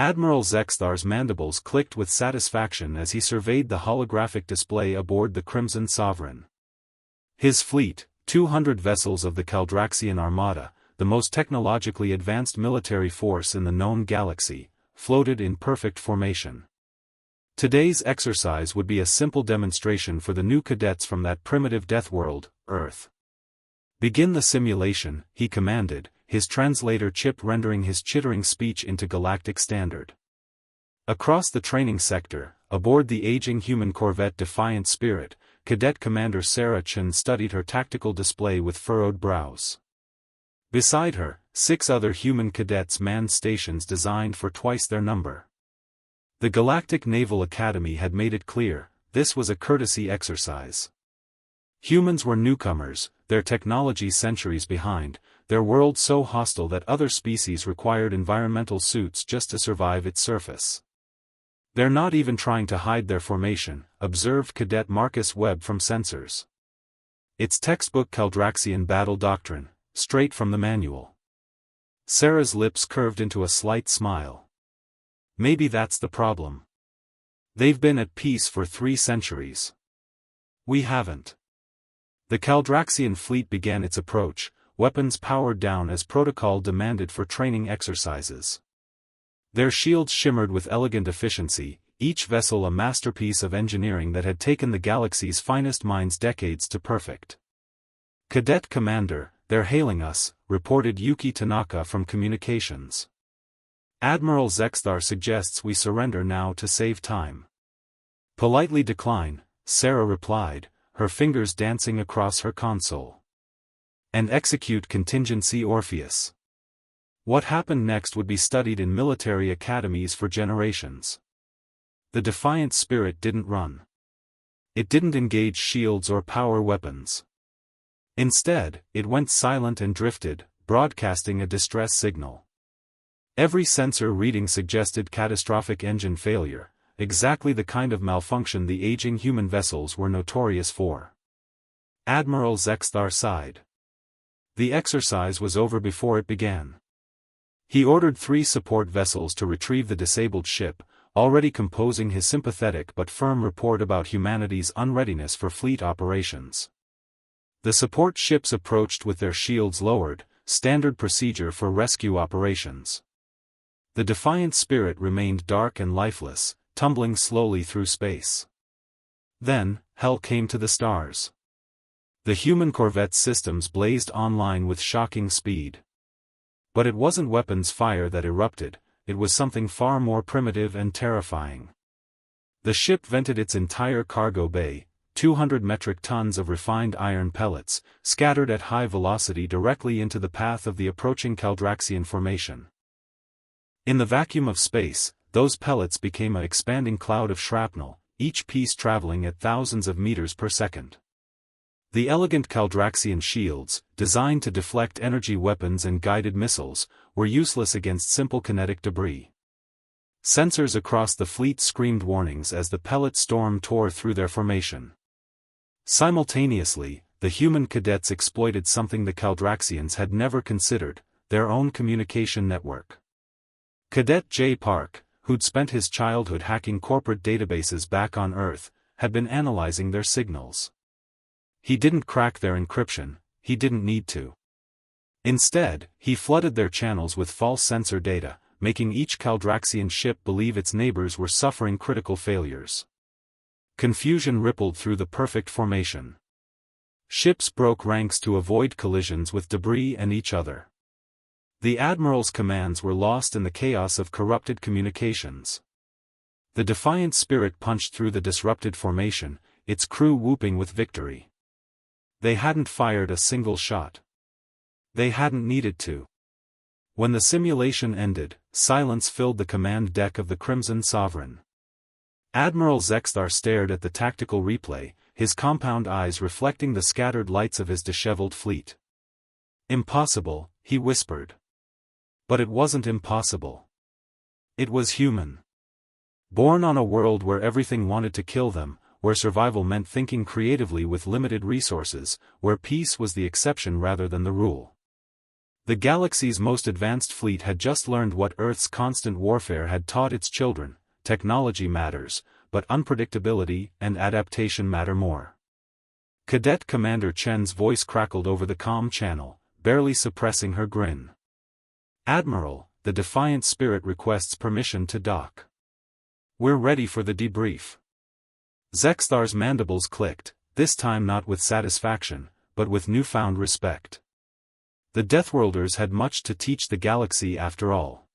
Admiral Zexthar's mandibles clicked with satisfaction as he surveyed the holographic display aboard the Crimson Sovereign. His fleet, 200 vessels of the Caldraxian Armada, the most technologically advanced military force in the known galaxy, floated in perfect formation. Today's exercise would be a simple demonstration for the new cadets from that primitive death world, Earth. "Begin the simulation," he commanded, his translator chip rendering his chittering speech into galactic standard. Across the training sector, aboard the aging human corvette Defiant Spirit, Cadet Commander Sarah Chen studied her tactical display with furrowed brows. Beside her, 6 other human cadets manned stations designed for twice their number. The Galactic Naval Academy had made it clear, this was a courtesy exercise. Humans were newcomers, their technology centuries behind, their world so hostile that other species required environmental suits just to survive its surface. "They're not even trying to hide their formation," observed Cadet Marcus Webb from sensors. "It's textbook Caldraxian battle doctrine, straight from the manual." Sarah's lips curved into a slight smile. "Maybe that's the problem. They've been at peace for 3 centuries. We haven't." The Caldraxian fleet began its approach, weapons powered down as protocol demanded for training exercises. Their shields shimmered with elegant efficiency, each vessel a masterpiece of engineering that had taken the galaxy's finest minds decades to perfect. "Cadet Commander, they're hailing us," reported Yuki Tanaka from communications. "Admiral Zexthar suggests we surrender now to save time." "Politely decline," Sarah replied, her fingers dancing across her console. "And execute contingency Orpheus." What happened next would be studied in military academies for generations. The Defiant Spirit didn't run. It didn't engage shields or power weapons. Instead, it went silent and drifted, broadcasting a distress signal. Every sensor reading suggested catastrophic engine failure, exactly the kind of malfunction the aging human vessels were notorious for. Admiral Zexthar sighed. The exercise was over before it began. He ordered 3 support vessels to retrieve the disabled ship, already composing his sympathetic but firm report about humanity's unreadiness for fleet operations. The support ships approached with their shields lowered, standard procedure for rescue operations. The Defiant Spirit remained dark and lifeless, tumbling slowly through space. Then, hell came to the stars. The human corvette's systems blazed online with shocking speed. But it wasn't weapons fire that erupted, it was something far more primitive and terrifying. The ship vented its entire cargo bay, 200 metric tons of refined iron pellets, scattered at high velocity directly into the path of the approaching Caldraxian formation. In the vacuum of space, those pellets became an expanding cloud of shrapnel, each piece traveling at thousands of meters per second. The elegant Caldraxian shields, designed to deflect energy weapons and guided missiles, were useless against simple kinetic debris. Sensors across the fleet screamed warnings as the pellet storm tore through their formation. Simultaneously, the human cadets exploited something the Caldraxians had never considered, their own communication network. Cadet J. Park, who'd spent his childhood hacking corporate databases back on Earth, had been analyzing their signals. He didn't crack their encryption, he didn't need to. Instead, he flooded their channels with false sensor data, making each Caldraxian ship believe its neighbors were suffering critical failures. Confusion rippled through the perfect formation. Ships broke ranks to avoid collisions with debris and each other. The Admiral's commands were lost in the chaos of corrupted communications. The Defiant Spirit punched through the disrupted formation, its crew whooping with victory. They hadn't fired a single shot. They hadn't needed to. When the simulation ended, silence filled the command deck of the Crimson Sovereign. Admiral Zexthar stared at the tactical replay, his compound eyes reflecting the scattered lights of his disheveled fleet. "Impossible," he whispered. But it wasn't impossible. It was human. Born on a world where everything wanted to kill them, where survival meant thinking creatively with limited resources, where peace was the exception rather than the rule. The galaxy's most advanced fleet had just learned what Earth's constant warfare had taught its children: technology matters, but unpredictability and adaptation matter more. Cadet Commander Chen's voice crackled over the comm channel, barely suppressing her grin. "Admiral, the Defiant Spirit requests permission to dock. We're ready for the debrief." Zexthar's mandibles clicked, this time not with satisfaction, but with newfound respect. The Deathworlders had much to teach the galaxy after all.